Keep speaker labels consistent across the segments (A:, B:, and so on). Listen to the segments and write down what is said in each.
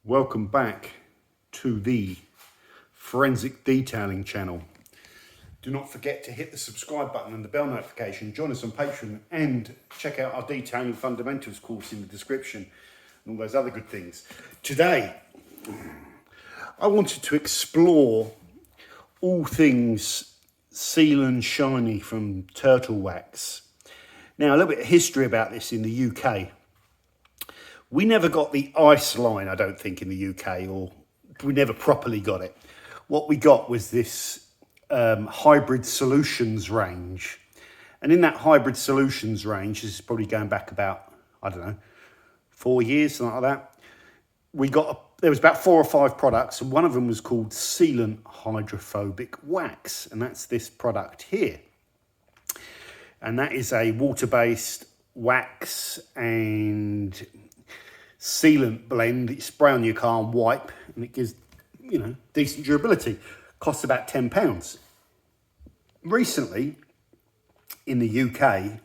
A: Welcome back to the Forensic Detailing channel. Do not forget to hit the subscribe button and the bell notification. Join us on Patreon and check out our Detailing Fundamentals course in the description and all those other good things. Today, I wanted to explore all things Sealant shiny from turtle wax. Now, a little bit of history about this in the UK. We never got the ice line, I don't think, in the UK, or we never properly got it. What we got was this hybrid solutions range. And in that hybrid solutions range, this is probably going back about, I don't know, 4 years, something like that. There was about 4 or 5 products, and one of them was called Sealant Hydrophobic Wax. And that's this product here. And that is a water-based wax and sealant blend that you spray on your car and wipe, and it gives, decent durability. Costs about £10. Recently, in the UK,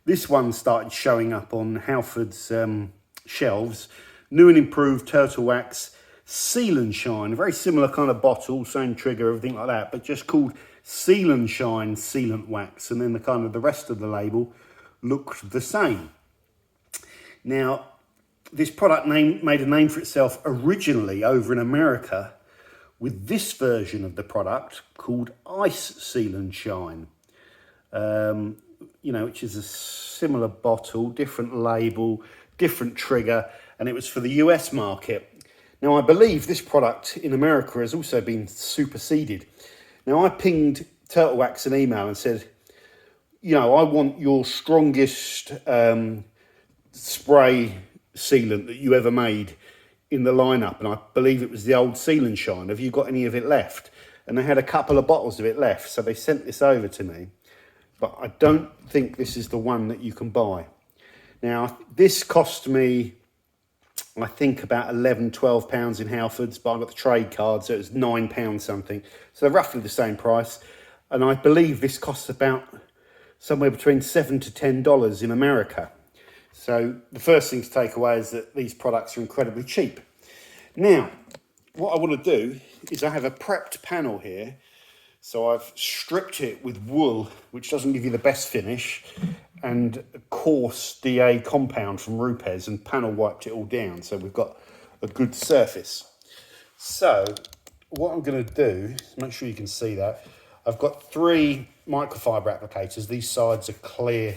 A: this one started showing up on halfords shelves. New and improved turtle wax Sealant Shine, a very similar kind of bottle, same trigger, everything like that, but just called Sealant Shine Sealant Wax, and then the rest of the label looked the same. Now, this product made a name for itself originally over in America with this version of the product called Ice Sealant Shine, which is a similar bottle, different label, different trigger, and it was for the US market. Now, I believe this product in America has also been superseded. Now, I pinged Turtle Wax an email and said, I want your strongest spray sealant that you ever made in the lineup, and I believe it was the old Sealant Shine. Have you got any of it left? And they had a couple of bottles of it left, so they sent this over to me, but I don't think this is the one that you can buy. Now, this cost me, I think, about £11-12 in Halfords, but I got the trade card, so it was £9 something, so they're roughly the same price. And I believe this costs about somewhere between $7 to $10 in America. So the first thing to take away is that these products are incredibly cheap. Now, what I want to do is I have a prepped panel here. So I've stripped it with wool, which doesn't give you the best finish, and a coarse DA compound from Rupes, and panel wiped it all down. So we've got a good surface. So what I'm going to do, make sure you can see that, I've got 3 microfiber applicators. These sides are clear.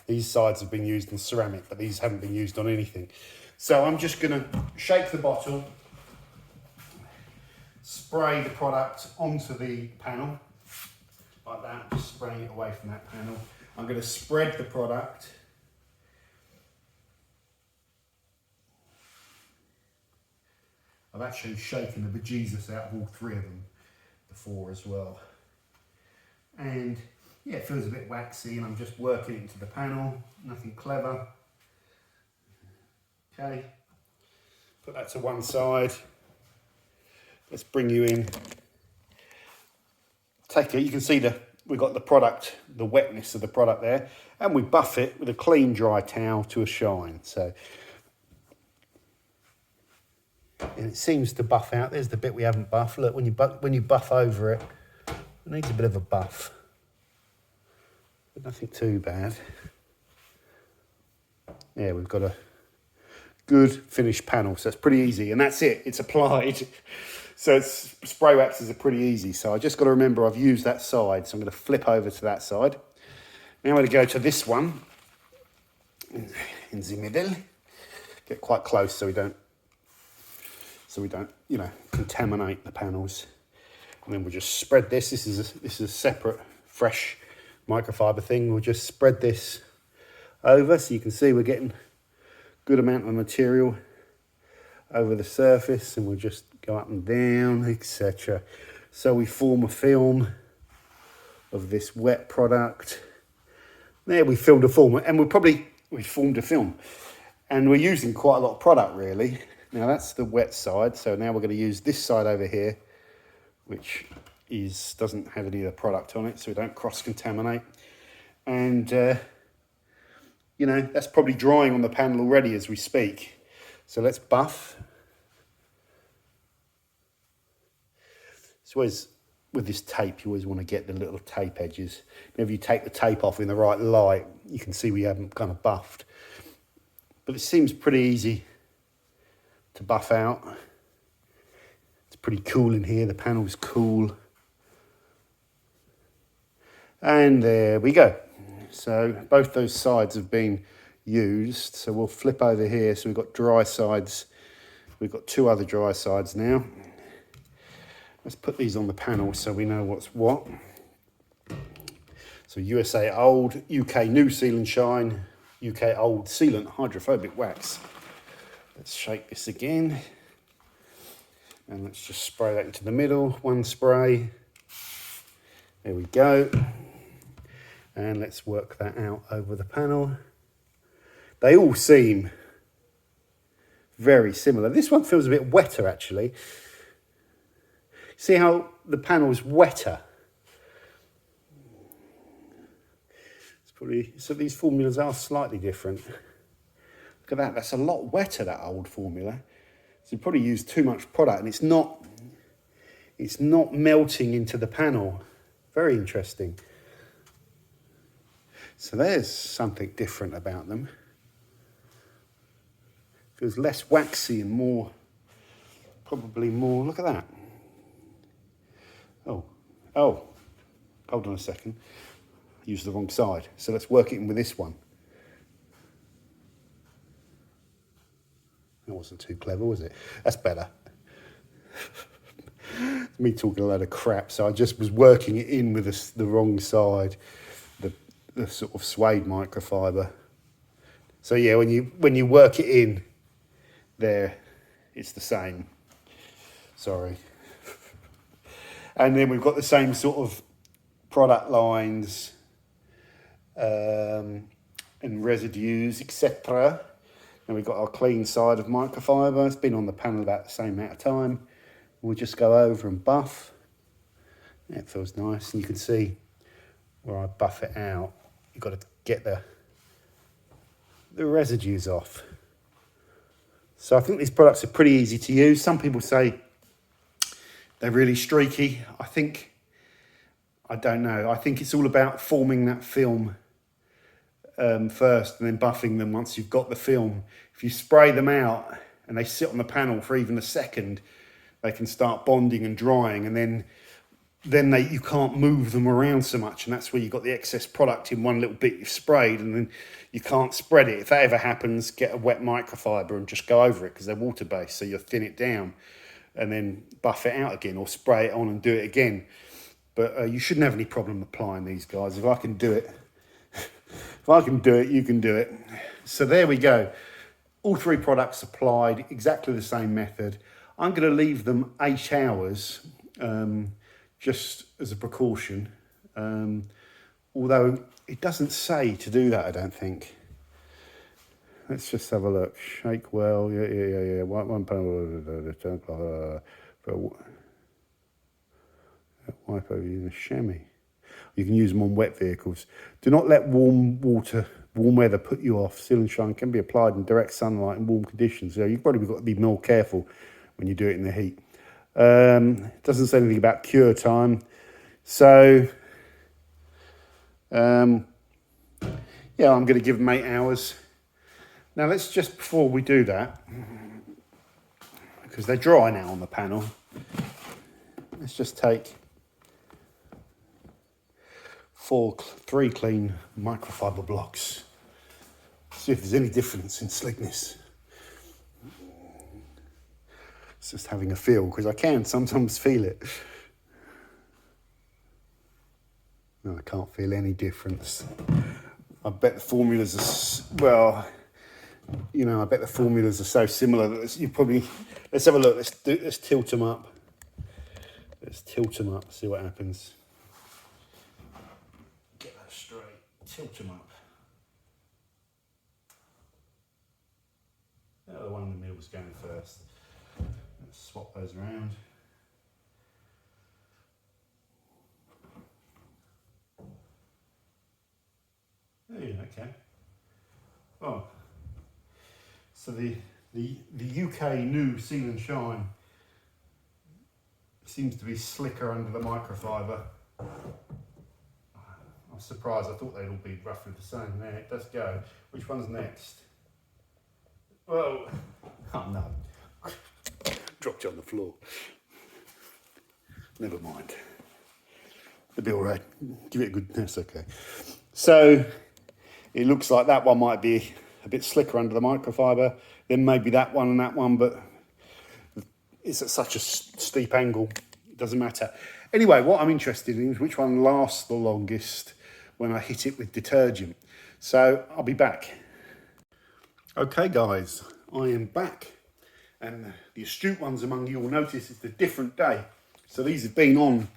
A: These sides have been used in ceramic, but these haven't been used on anything. So I'm just going to shake the bottle, spray the product onto the panel, like that, just spraying it away from that panel. I'm going to spread the product. I've actually shaken the bejesus out of all 3 of them before as well. And yeah, it feels a bit waxy, and I'm just working it into the panel, nothing clever. Okay, put that to one side. Let's bring you in. Take it, you can see we've got the product, the wetness of the product there, and we buff it with a clean dry towel to a shine. So, and it seems to buff out. There's the bit we haven't buffed. Look, when you buff over it, it needs a bit of a buff. But nothing too bad. Yeah, we've got a good finished panel, so it's pretty easy, and that's it. It's applied. So spray waxes are pretty easy. So I just got to remember I've used that side, so I'm going to flip over to that side. Now I'm going to go to this one in the middle. Get quite close so we don't, contaminate the panels. And then we'll just spread this. This is a separate, fresh microfiber thing. We'll just spread this over so you can see we're getting a good amount of material over the surface, and we'll just go up and down, etc. So we form a film of this wet product. There we formed a film, and we formed a film, and we're using quite a lot of product really. Now that's the wet side, so now we're going to use this side over here, which doesn't have any of the product on it, so we don't cross-contaminate. And that's probably drying on the panel already as we speak. So let's buff It's always, with this tape, you always want to get the little tape edges. Whenever you take the tape off in the right light, you can see we haven't kind of buffed. But it seems pretty easy to buff out. It's pretty cool in here, the panel's cool. And there we go. So both those sides have been used. So we'll flip over here. So we've got dry sides. We've got two other dry sides now. Let's put these on the panel so we know what's what. So USA old, UK new Seal and Shine, UK old Sealant hydrophobic wax. Let's shake this again. And let's just spray that into the middle. One spray. There we go. And let's work that out over the panel. They all seem very similar. This one feels a bit wetter actually. See how the panel's wetter? It's probably, so these formulas are slightly different. Look at that, that's a lot wetter, that old formula. So you probably used too much product and it's not melting into the panel. Very interesting. So there's something different about them. Feels less waxy and more, probably more, look at that. Oh, hold on a second. I used the wrong side. So let's work it in with this one. That wasn't too clever, was it? That's better. Me talking a load of crap. So I just was working it in with the wrong side, the sort of suede microfiber. So yeah, when you work it in there, it's the same. Sorry. And then we've got the same sort of product lines and residues, etc. And we've got our clean side of microfiber. It's been on the panel about the same amount of time. We'll just go over and buff. Yeah, it feels nice. And you can see where I buff it out, you've got to get the residues off. So I think these products are pretty easy to use. Some people say they're really streaky. I don't know. I think it's all about forming that film first and then buffing them once you've got the film. If you spray them out and they sit on the panel for even a second, they can start bonding and drying, and then you can't move them around so much, and that's where you've got the excess product in one little bit you've sprayed, and then you can't spread it. If that ever happens, get a wet microfiber and just go over it, because they're water-based, so you'll thin it down and then buff it out again, or spray it on and do it again. But you shouldn't have any problem applying these, guys. If I can do it, you can do it. So there we go. All three products applied, exactly the same method. I'm going to leave them 8 hours, just as a precaution. Although it doesn't say to do that, I don't think. Let's just have a look. Shake well, yeah. One pound, wipe over using a chamois. You can use them on wet vehicles. Do not let warm weather put you off. Seal and Shine can be applied in direct sunlight and warm conditions. So you've probably got to be more careful when you do it in the heat. It doesn't say anything about cure time. So, yeah, I'm going to give them 8 hours. Now let's just, before we do that, because they're dry now on the panel, let's just take 3 clean microfiber blocks. See if there's any difference in slickness. It's just having a feel, because I can sometimes feel it. No, I can't feel any difference. I bet the formulas are, well, you know, I bet the formulas are so similar that you probably, let's have a look, let's tilt them up. Let's tilt them up, see what happens. Get that straight, tilt them up. Oh, the one in the middle was going first. Let's swap those around. Oh, yeah, okay. Oh, so the UK new Seal and Shine Seems to be slicker under the microfiber. I'm surprised, I thought they'd all be roughly the same. There, it does go. Which one's next? Whoa! Oh no. Dropped it on the floor. Never mind. It'll be alright. Give it a good, that's okay. So, it looks like that one might be a bit slicker under the microfiber. Then maybe that one and that one, but it's at such a steep angle, it doesn't matter. Anyway, what I'm interested in is which one lasts the longest when I hit it with detergent. So I'll be back. Okay guys, I am back. And the astute ones among you will notice it's a different day. So these have been on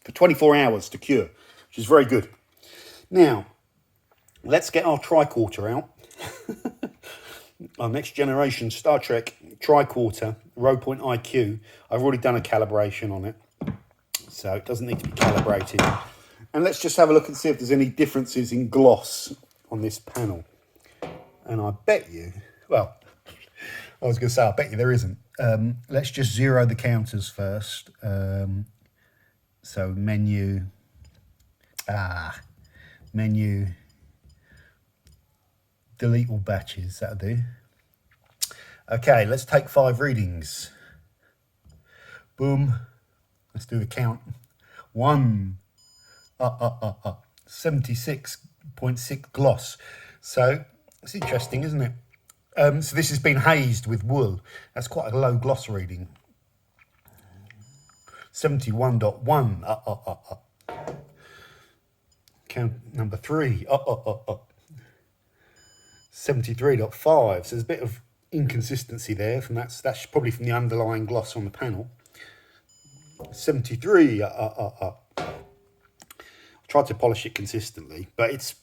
A: for 24 hours to cure, which is very good. Now, let's get our tricorder out. Our next generation Star Trek tricorder, Row Point IQ. I've already done a calibration on it, so it doesn't need to be calibrated. And let's just have a look and see if there's any differences in gloss on this panel. And I bet you, well, I was going to say, I bet you there isn't. Let's just zero the counters first. So menu, menu, delete all batches, that'll do. Okay, let's take 5 readings. Boom. Let's do the count. 76.6 gloss. So it's interesting, isn't it? So this has been hazed with wool. That's quite a low gloss reading. 71.1. Count number 3. 73.5. So there's a bit of inconsistency there, and that's probably from the underlying gloss on the panel. 73. I tried to polish it consistently, but it's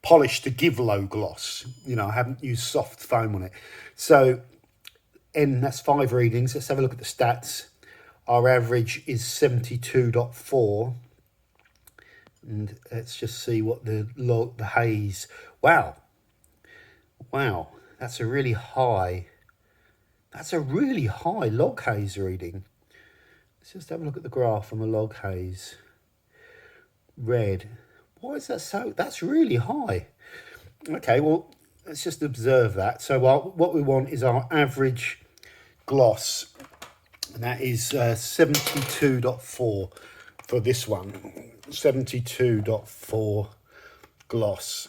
A: polished to give low gloss. You know, I haven't used soft foam on it. So, and that's 5 readings. Let's have a look at the stats. Our average is 72.4. And let's just see what the haze. Wow, that's a really high log haze reading. Let's just have a look at the graph on the log haze. Red. Why is that so? That's really high. Okay, well, let's just observe that. So what we want is our average gloss, and that is 72.4 for this one. 72.4 gloss.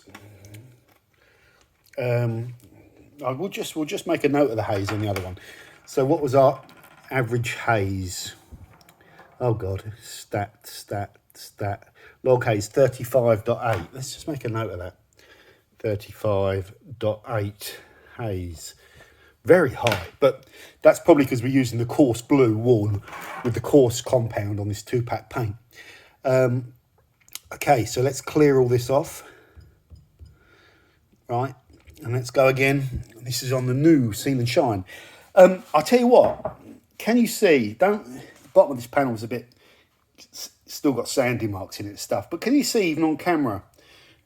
A: We'll just make a note of the haze on the other one. So what was our average haze? Oh God, stat. Log haze 35.8. Let's just make a note of that. 35.8 haze. Very high, but that's probably because we're using the coarse blue wool with the coarse compound on this 2-pack paint. Okay, so let's clear all this off. Right, and let's go again. This is on the new Seal and Shine. I'll tell you what, can you see, the bottom of this panel is a bit, still got sandy marks in it and stuff, but can you see even on camera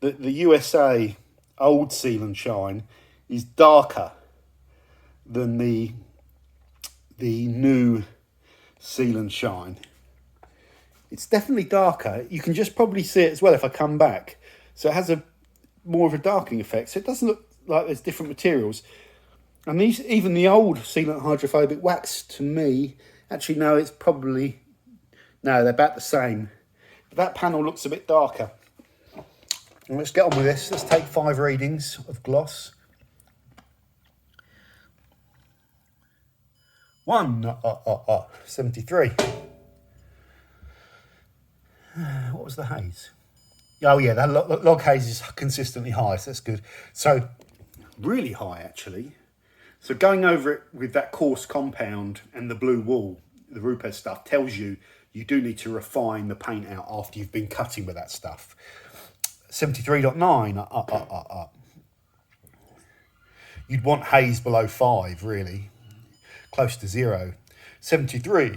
A: that the USA old Seal and Shine is darker than the new Seal and Shine? It's definitely darker. You can just probably see it as well if I come back. So it has more of a darkening effect. So it doesn't look like there's different materials. And even the old Sealant hydrophobic wax, to me, actually no, it's probably, no, they're about the same. But that panel looks a bit darker. And let's get on with this. Let's take 5 readings of gloss. 73. What was the haze? Oh yeah, that log haze is consistently high, so that's good. So really high actually. So going over it with that coarse compound and the blue wool, the Rupes stuff, tells you do need to refine the paint out after you've been cutting with that stuff. 73.9. You'd want haze below 5 really, close to 0. 73.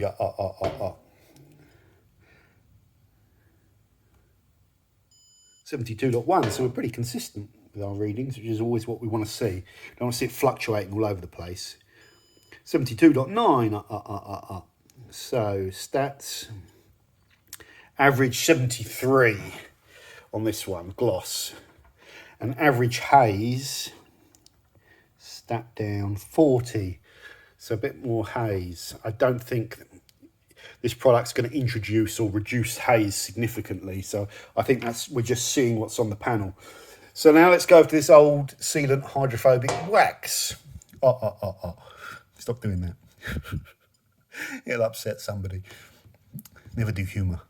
A: 72.1, so we're pretty consistent with our readings, which is always what we want to see. Don't want to see it fluctuating all over the place. 72.9, So stats, average 73 on this one, gloss. And average haze, stat down 40. So a bit more haze. I don't think this product's going to introduce or reduce haze significantly. So I think we're just seeing what's on the panel. So now let's go to this old Sealant hydrophobic wax. Stop doing that. It'll upset somebody. Never do humour.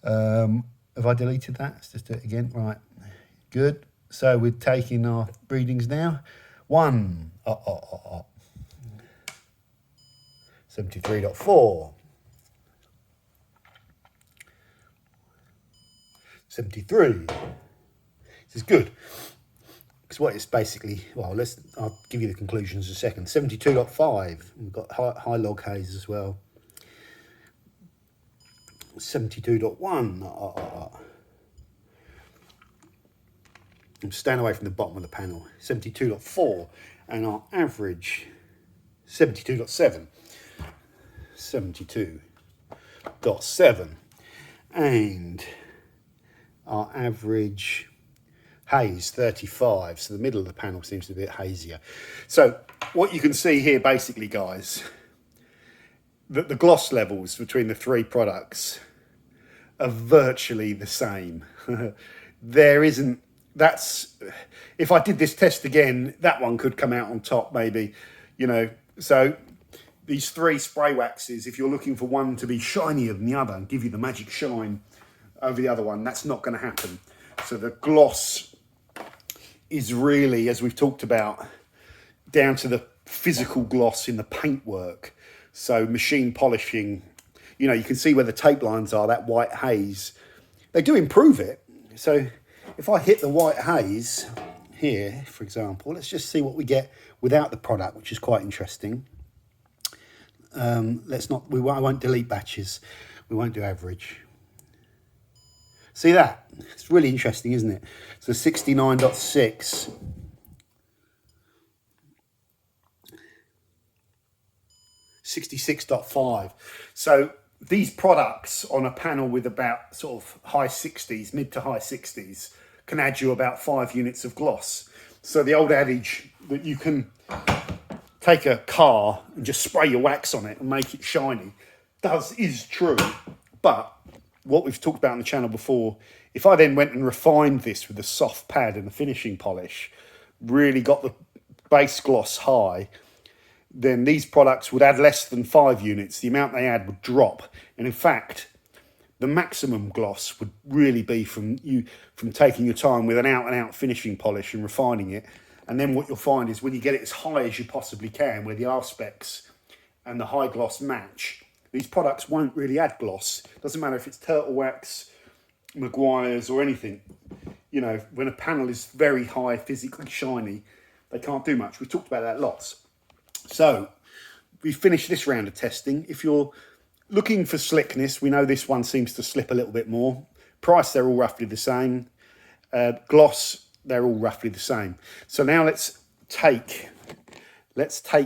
A: Have I deleted that? Let's just do it again. Right. Good. So we're taking our readings now. 73.4. 73. This is good. Because what it's basically, well, I'll give you the conclusions in a second. 72.5. We've got high log haze as well. 72.1. I'm staying away from the bottom of the panel. 72.4. And our average, 72.7. 72.7. And our average haze 35, so the middle of the panel seems to be a bit hazier. So what you can see here basically, guys, that the gloss levels between the three products are virtually the same. There isn't, if I did this test again, that one could come out on top maybe, you know. So these three spray waxes, if you're looking for one to be shinier than the other and give you the magic shine over the other one, that's not going to happen. So the gloss is really, as we've talked about, down to the physical gloss in the paintwork. So machine polishing, you know, you can see where the tape lines are, that white haze. They do improve it. So if I hit the white haze here, for example, let's just see what we get without the product, which is quite interesting. I won't delete batches. We won't do average. See that? It's really interesting, isn't it? So 69.6. 66.5. So these products on a panel with about sort of high 60s, mid to high 60s, can add you about 5 units of gloss. So the old adage that you can take a car and just spray your wax on it and make it shiny is true. But what we've talked about on the channel before, if I then went and refined this with a soft pad and a finishing polish, really got the base gloss high, then these products would add less than 5 units. The amount they add would drop. And in fact, the maximum gloss would really be from taking your time with an out-and-out finishing polish and refining it. And then what you'll find is when you get it as high as you possibly can, where the R-specs and the high gloss match, these products won't really add gloss. Doesn't matter if it's Turtle Wax, Maguire's or anything. You know, when a panel is very high, physically shiny, they can't do much. We've talked about that lots. So we've finished this round of testing. If you're looking for slickness, we know this one seems to slip a little bit more. Price, they're all roughly the same. Gloss, they're all roughly the same. So now let's take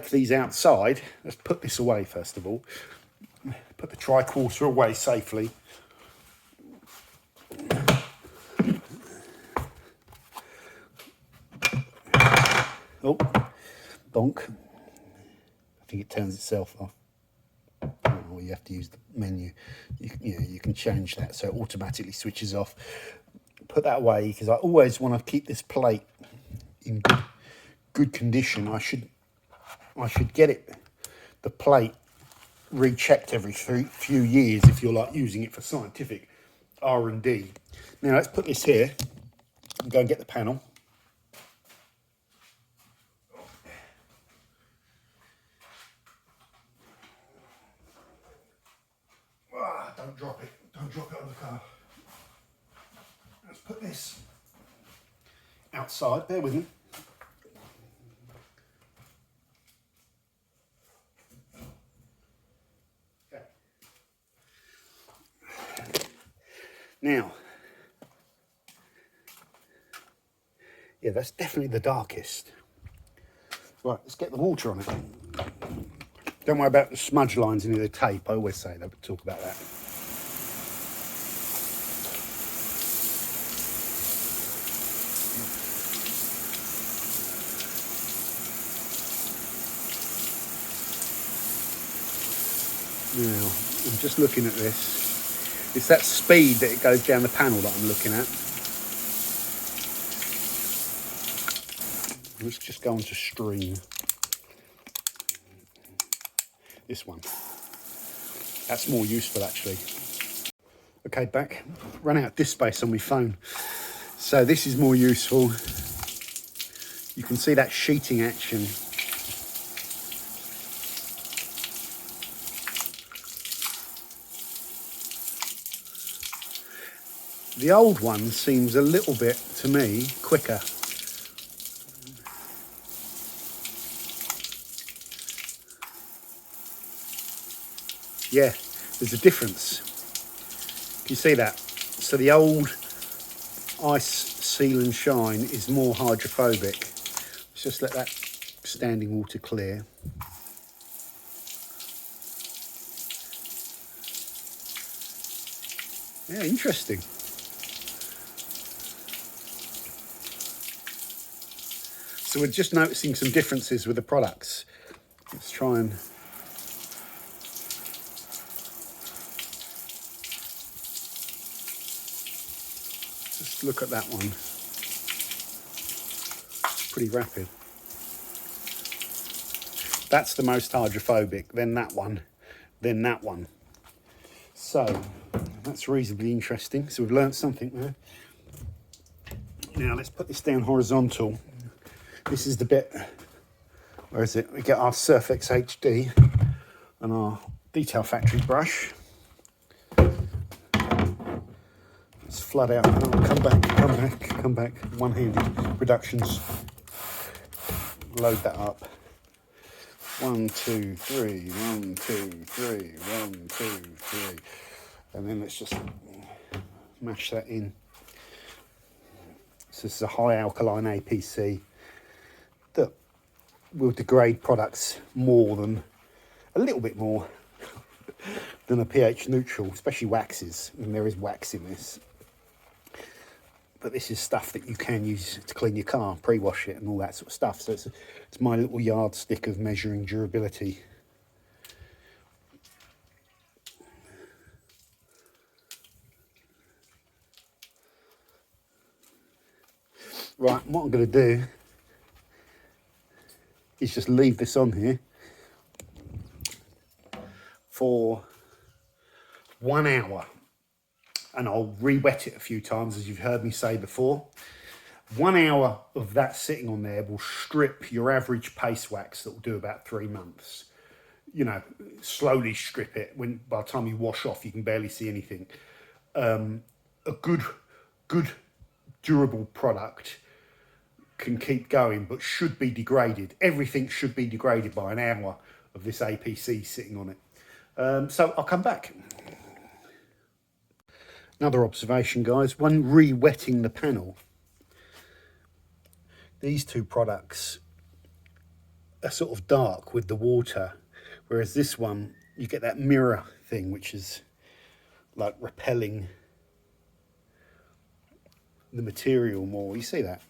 A: these outside. Let's put this away first of all. Put the tri-quarter away safely. Oh, bonk. I think it turns itself off. Or you have to use the menu. You can change that so it automatically switches off. Put that away because I always want to keep this plate in good condition. I should get the plate rechecked every few years if you're like using it for scientific R&D. Now let's put this here and go and get the panel. Don't drop it on the car. Let's put this outside, bear with me. Okay. Now, yeah, that's definitely the darkest. Right, let's get the water on it. Don't worry about the smudge lines in the tape. I always say that, talk about that. Now, I'm just looking at this. It's that speed that it goes down the panel that I'm looking at. Let's just go on to stream. This one. That's more useful actually. Okay, back. Run out of disk space on my phone. So this is more useful. You can see that sheeting action. The old one seems a little bit, to me, quicker. Yeah, there's a difference. Can you see that? So the old ice seal and shine is more hydrophobic. Let's just let that standing water clear. Yeah, interesting. So we're just noticing some differences with the products. Let's try and just look at that one. Pretty rapid. That's the most hydrophobic, then that one, then that one. So that's reasonably interesting. So we've learned something there. Now let's put this down horizontal. This is the bit, where is it? We get our Surfex HD and our Detail Factory brush. Let's flood out, come back. One-handed productions. Load that up. 1, 2, 3, 1, 2, 3, 1, 2, 3. And then let's just mash that in. So this is a high alkaline APC that will degrade products more than, a little bit more than a pH neutral, especially waxes. And there is wax in this. But this is stuff that you can use to clean your car, pre-wash it and all that sort of stuff. So it's my little yardstick of measuring durability. Right, what I'm going to do is just leave this on here for 1 hour. And I'll re-wet it a few times, as you've heard me say before. 1 hour of that sitting on there will strip your average paste wax that will do about 3 months. You know, slowly strip it. When by the time you wash off, you can barely see anything. A good durable product can keep going, but should be degraded. Everything should be degraded by an hour of this APC sitting on it. So I'll come back. Another observation, guys, when re-wetting the panel, these two products are sort of dark with the water, whereas this one, you get that mirror thing, which is like repelling the material more. You see that?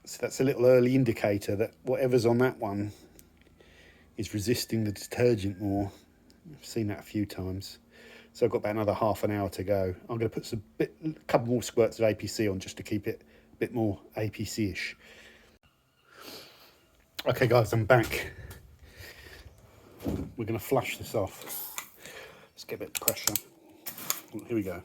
A: So that's a little early indicator that whatever's on that one is resisting the detergent more. I've seen that a few times. So I've got about another half an hour to go. I'm going to put a couple more squirts of APC on just to keep it a bit more APC-ish. Okay guys, I'm back. We're going to flush this off. Let's get a bit of pressure. Here we go.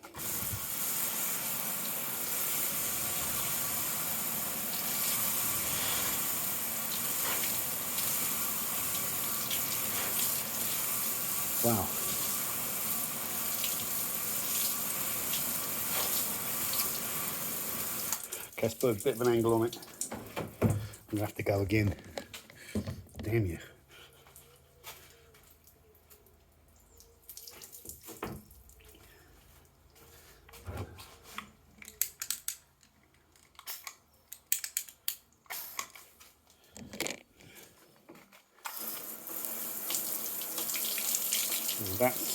A: Wow. Okay, let's put a bit of an angle on it. I'm going to have to go again. Damn you. And that's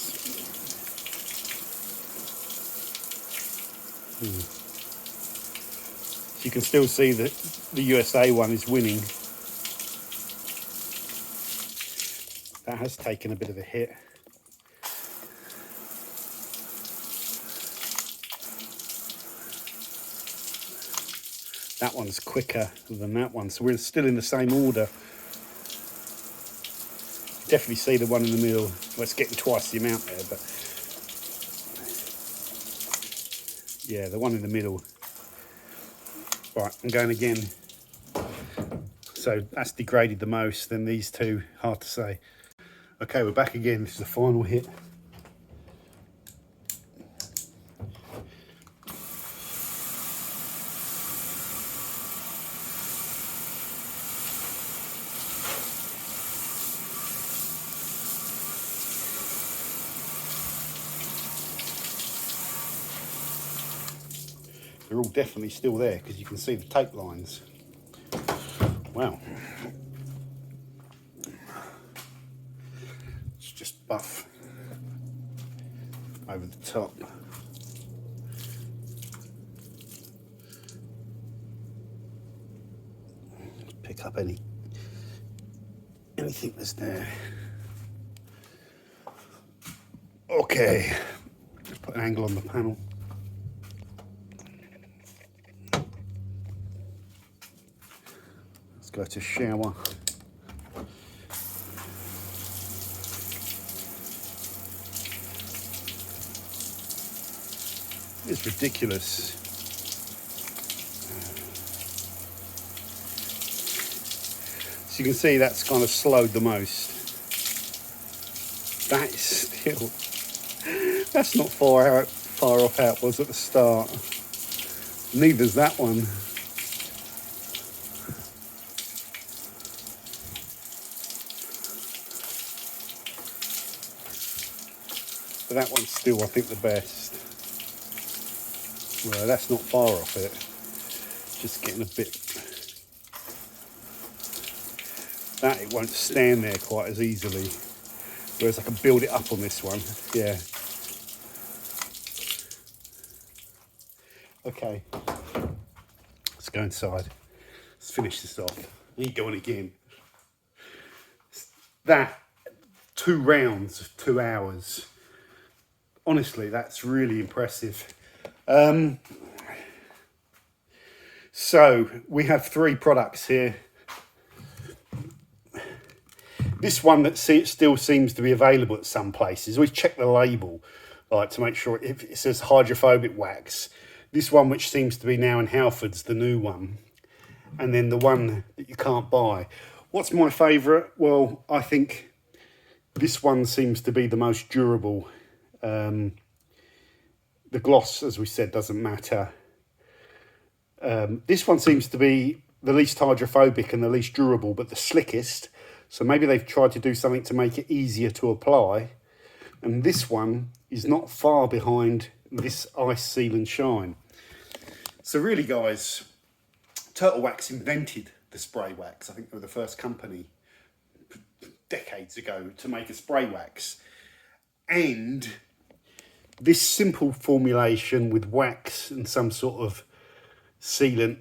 A: you can still see that the USA one is winning. That has taken a bit of a hit. That one's quicker than that one, so we're still in the same order. Definitely see the one in the middle. Well, it's getting twice the amount there, but yeah, the one in the middle. Right, I'm going again. So that's degraded the most, then these two, hard to say. Okay, we're back again. This is the final hit. They're all definitely still there because you can see the tape lines. Wow. It's just buff over the top. Pick up anything that's there. Okay, just put an angle on the panel. Let's go to shower. It's ridiculous. So you can see that's kind of slowed the most. That is still, that's not far off how it was at the start. Neither's that one. But that one's still, I think, the best. Well, that's not far off it. Just getting a bit... That, it won't stand there quite as easily. Whereas I can build it up on this one. Yeah. Okay. Let's go inside. Let's finish this off. You go on again. That, 2 rounds of 2 hours. Honestly, that's really impressive. So we have 3 products here. This one that still seems to be available at some places. We check the label, like, to make sure if it says hydrophobic wax. This one, which seems to be now in Halfords, the new one, and then the one that you can't buy. What's my favourite? Well, I think this one seems to be the most durable. The gloss, as we said, doesn't matter. This one seems to be the least hydrophobic and the least durable, but the slickest. So maybe they've tried to do something to make it easier to apply. And this one is not far behind this Ice Seal and Shine. So really, guys, Turtle Wax invented the spray wax. I think they were the first company decades ago to make a spray wax. And this simple formulation with wax and some sort of sealant,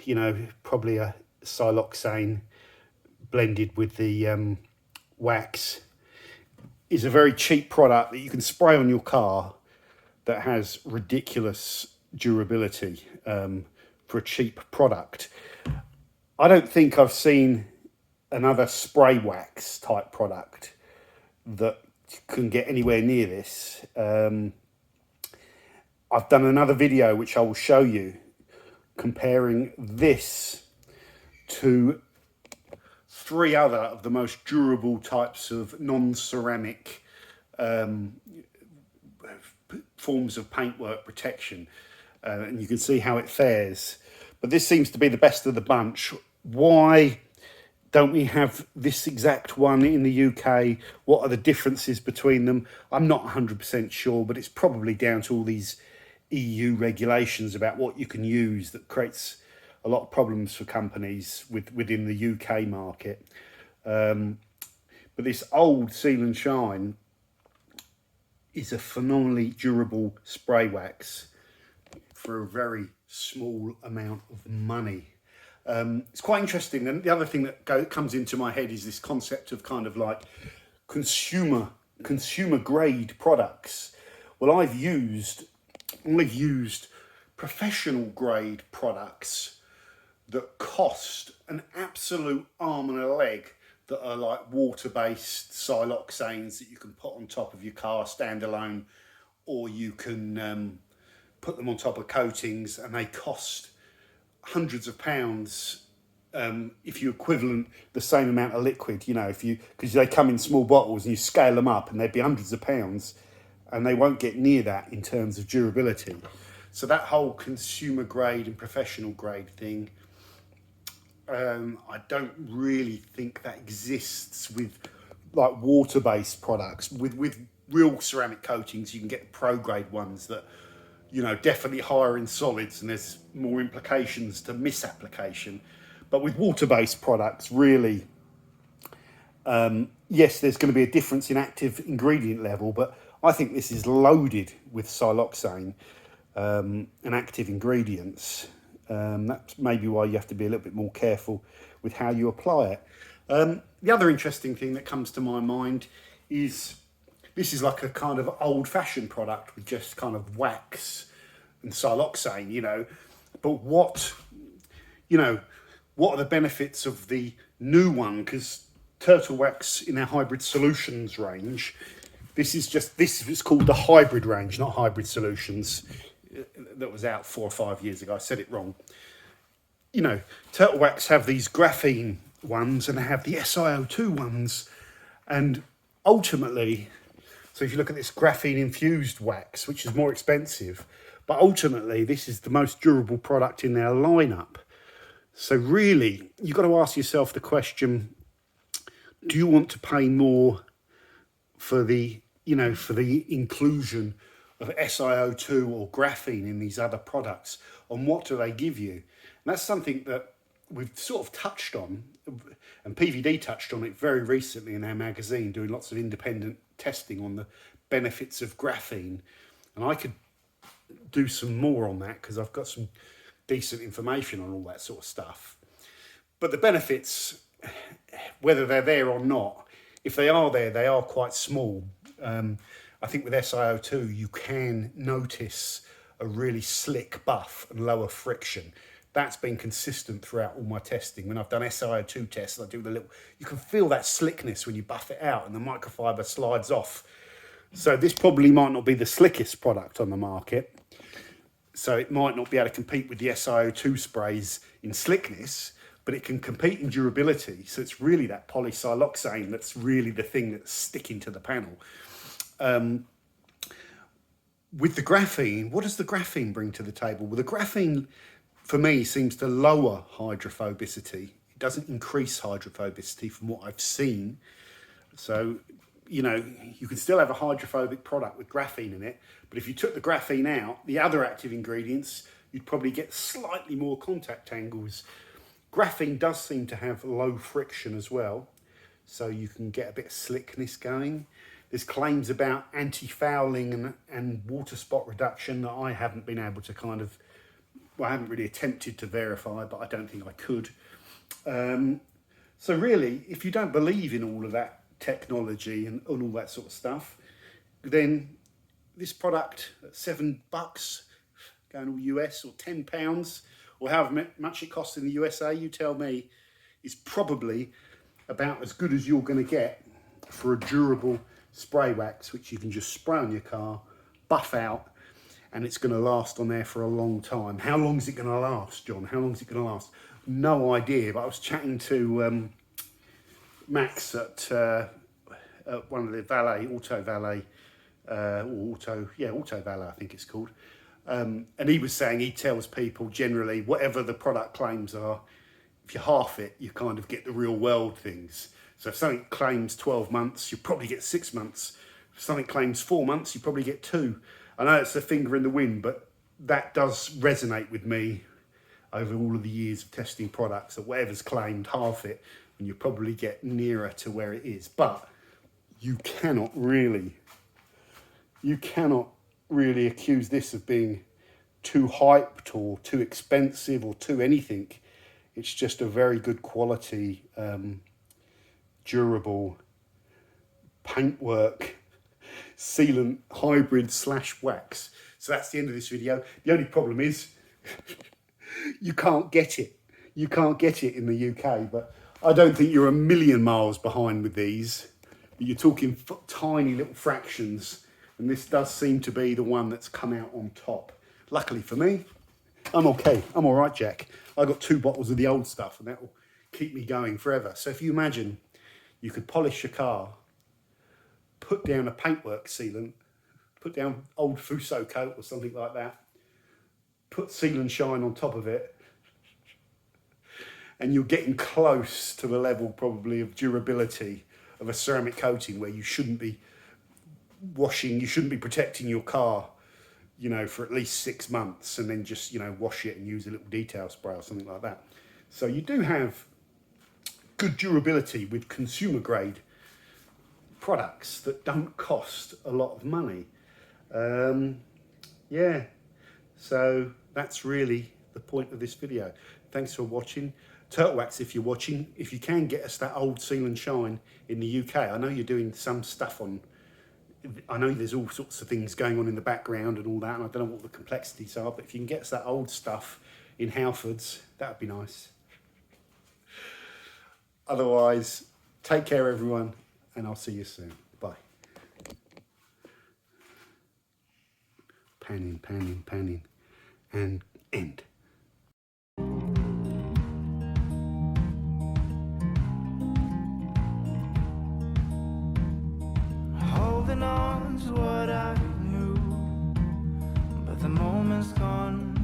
A: you know, probably a siloxane blended with the wax, is a very cheap product that you can spray on your car that has ridiculous durability for a cheap product. I don't think I've seen another spray wax type product that can get anywhere near this. I've done another video which I will show you comparing this to 3 other of the most durable types of non-ceramic forms of paintwork protection, and you can see how it fares. But this seems to be the best of the bunch. Why don't we have this exact one in the UK? What are the differences between them? I'm not 100% sure, but it's probably down to all these EU regulations about what you can use that creates a lot of problems for companies within the UK market. But this old Seal and Shine is a phenomenally durable spray wax for a very small amount of money. It's quite interesting. And the other thing that comes into my head is this concept of kind of like consumer grade products. Well, I've used professional grade products that cost an absolute arm and a leg, that are like water-based siloxanes that you can put on top of your car standalone, or you can put them on top of coatings, and they cost hundreds of pounds if you equivalent the same amount of liquid, you know, because they come in small bottles and you scale them up and they'd be hundreds of pounds, and they won't get near that in terms of durability. So that whole consumer grade and professional grade thing, I don't really think that exists with like water-based products. With real ceramic coatings, you can get pro grade ones that, you know, definitely higher in solids, and there's more implications to misapplication. But with water-based products, really, yes, there's going to be a difference in active ingredient level, but I think this is loaded with siloxane and active ingredients. That's maybe why you have to be a little bit more careful with how you apply it. The other interesting thing that comes to my mind is this is like a kind of old-fashioned product with just kind of wax and siloxane, you know. But what are the benefits of the new one? Because turtle wax in our hybrid solutions range, this is called the hybrid range, not hybrid solutions. That was out 4 or 5 years ago. I said it wrong. You know, turtle wax have these graphene ones and they have the SiO2 ones. And ultimately, so if you look at this graphene infused wax, which is more expensive, but ultimately this is the most durable product in their lineup. So really, you've got to ask yourself the question, do you want to pay more for the inclusion of SiO2 or graphene in these other products, and what do they give you? And that's something that we've sort of touched on, and PVD touched on it very recently in our magazine, doing lots of independent testing on the benefits of graphene. And I could do some more on that because I've got some decent information on all that sort of stuff. But the benefits, whether they're there or not, if they are there, they are quite small. I think with SiO2, you can notice a really slick buff and lower friction. That's been consistent throughout all my testing. When I've done SiO2 tests, I do you can feel that slickness when you buff it out and the microfiber slides off. So this probably might not be the slickest product on the market. So it might not be able to compete with the SiO2 sprays in slickness, but it can compete in durability. So it's really that polysiloxane that's really the thing that's sticking to the panel. With the graphene, what does the graphene bring to the table? Well, the graphene, for me, seems to lower hydrophobicity. It doesn't increase hydrophobicity from what I've seen. So, you know, you can still have a hydrophobic product with graphene in it, but if you took the graphene out, the other active ingredients, you'd probably get slightly more contact angles. Graphene does seem to have low friction as well, so you can get a bit of slickness going. There's claims about anti-fouling and water spot reduction that I haven't been able to I haven't really attempted to verify, but I don't think I could. So really, if you don't believe in all of that technology and all that sort of stuff, then this product at $7 going all US, or £10, or however much it costs in the USA, you tell me, is probably about as good as you're going to get for a durable spray wax, which you can just spray on your car, buff out, and it's going to last on there for a long time. How long is it going to last, John? How long is it going to last? No idea, but I was chatting to Max at one of the Auto Valet, I think it's called. And he was saying he tells people generally, whatever the product claims are, if you half it, you kind of get the real world things. So if something claims 12 months, you probably get 6 months. If something claims 4 months, you probably get 2. I know it's a finger in the wind, but that does resonate with me over all of the years of testing products, that whatever's claimed, half it, and you probably get nearer to where it is. But you cannot really You cannot really accuse this of being too hyped or too expensive or too anything. It's just a very good quality, durable paintwork sealant hybrid / wax. So that's the end of this video. The only problem is you can't get it. You can't get it in the UK, but I don't think you're a million miles behind with these. You're talking tiny little fractions, and this does seem to be the one that's come out on top. Luckily for me, I'm okay. I'm all right, Jack. I got 2 bottles of the old stuff, and that will keep me going forever. So if you imagine you could polish your car, put down a paintwork sealant, put down old Fuso coat or something like that, put Sealant Shine on top of it, and you're getting close to the level probably of durability of a ceramic coating, where you shouldn't be washing, you shouldn't be protecting your car, you know, for at least 6 months, and then just, you know, wash it and use a little detail spray or something like that. So you do have good durability with consumer grade products that don't cost a lot of money. Yeah, so that's really the point of this video. Thanks for watching. Turtle Wax, if you're watching, if you can get us that old Sealant Shine in the UK. I know you're doing some stuff on, I know there's all sorts of things going on in the background and all that, and I don't know what the complexities are, but if you can get us that old stuff in Halfords, that would be nice. Otherwise, take care everyone, and I'll see you soon. Bye. Panning, panning, panning, and end.
B: Holding on to what I knew, but the moment's gone.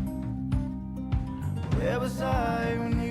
B: Where was I when you